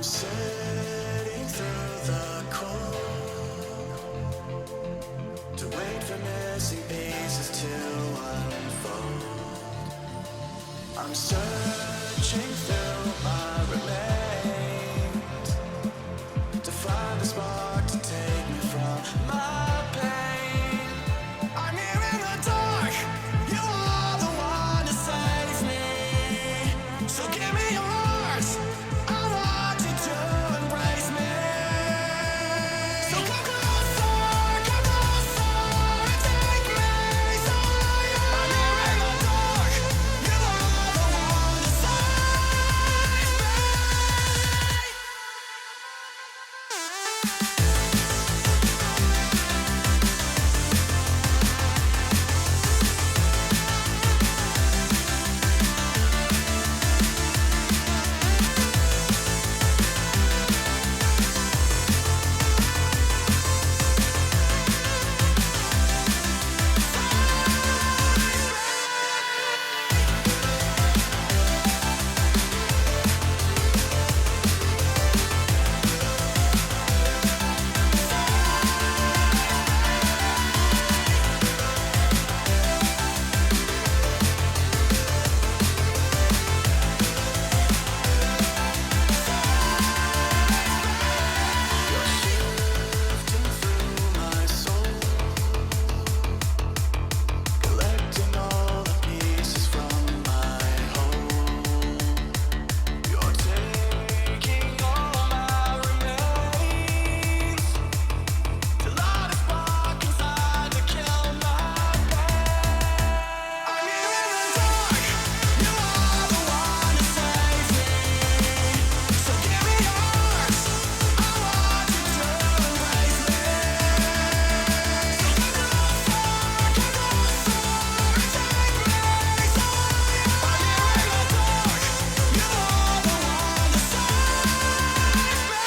sitting through the cold to wait for missing pieces to unfold. I'm searching through my remains to find a spark to take me from my pain. I'm here in the dark, you are the one to save me. So give me your heart, I want you to embrace me. So come closer and take me higher. I'm here in the dark, you are the one to save me. Collecting all the pieces from my home. You're taking all my remains to light a spark inside to kill my pain. I'm here in the dark, you are the one to save me. So give me yours, I want you to embrace me. So come closer and take me higher. I'm here in the dark, you are the one to save me.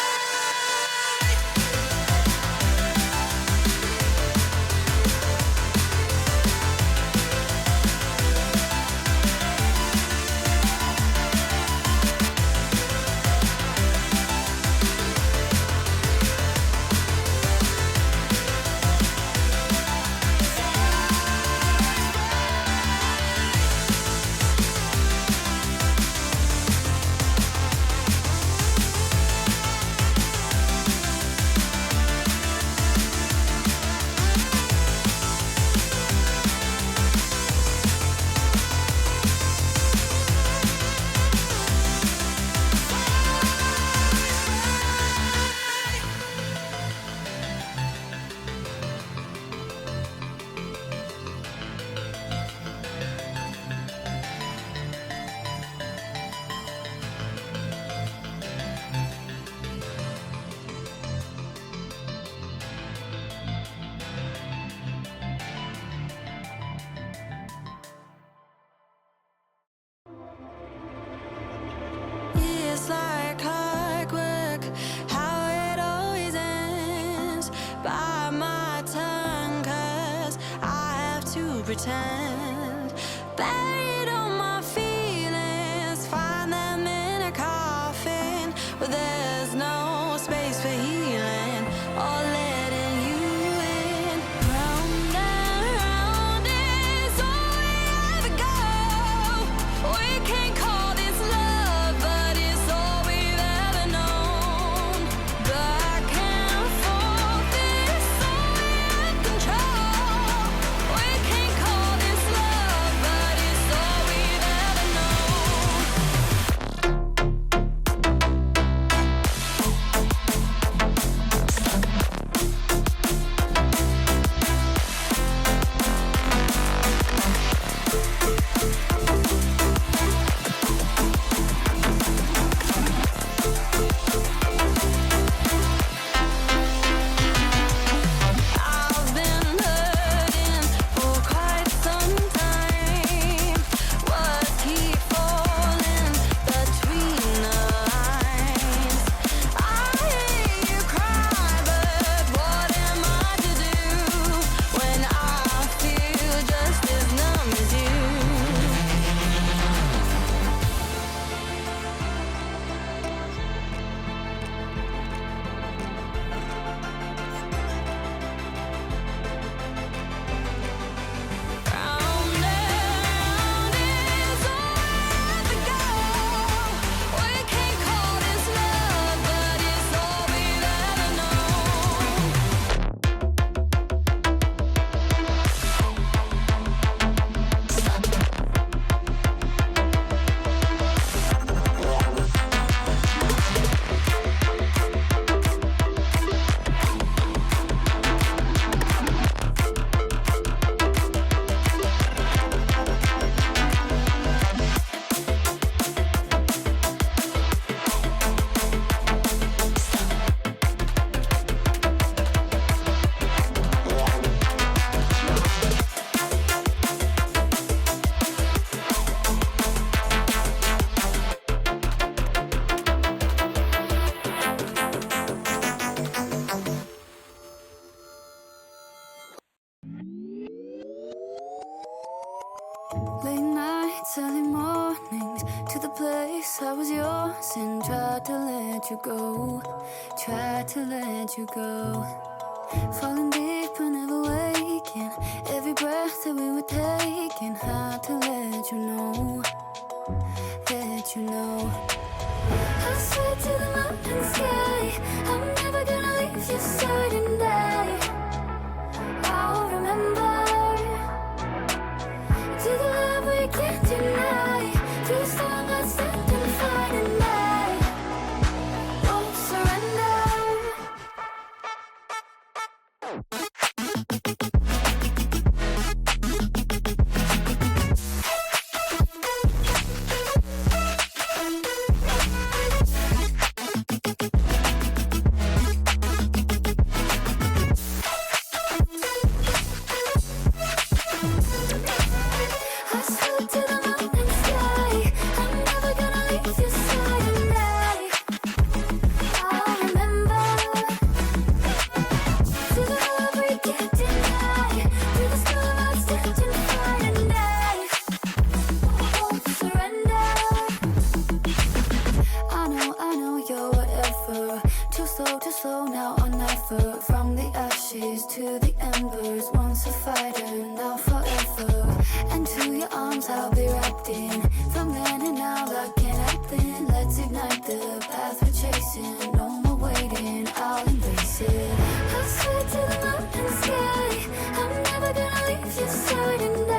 It's like clockwork, how it always ends. Bite my tongue, 'cause I have to pretend. Buried all my feelings, find them in a coffin where there's no space for healing or letting you in. Round and round is all we ever go. We can't call this love, but it's all we've ever known. Back and forth is all we have control. We can't call this love, but it's all we early mornings to the place I was yours and tried to let you go, tried to let you go. Falling deep but never waking, every breath that we were taking, had to let you know, let you know. I swear to the mountain sky, I'm never gonna leave your side and I'll remember. To the love we can't deny, to the storm that stand and fight and I won't surrender. Too slow now or never. From the ashes to the embers, once a fighter, now forever. And to your arms I'll be wrapped in. From then and now like an happen. Let's ignite the path we're chasing. No more waiting, I'll embrace it. I swear to the mountain sky, I'm never gonna leave your side and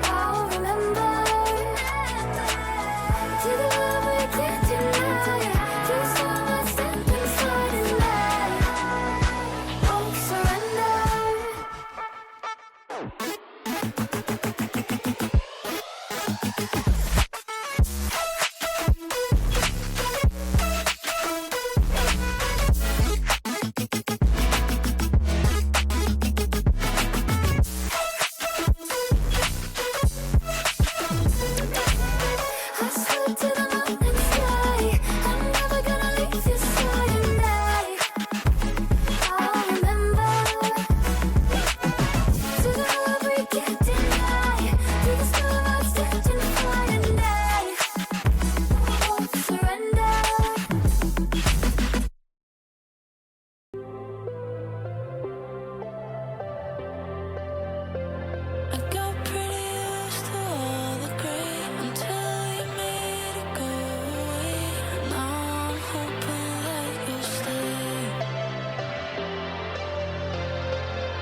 I'll remember. To the love we can't deny, to the storm that stand and fight and I won't surrender.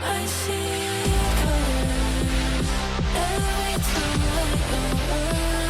I see your colors every time I go away.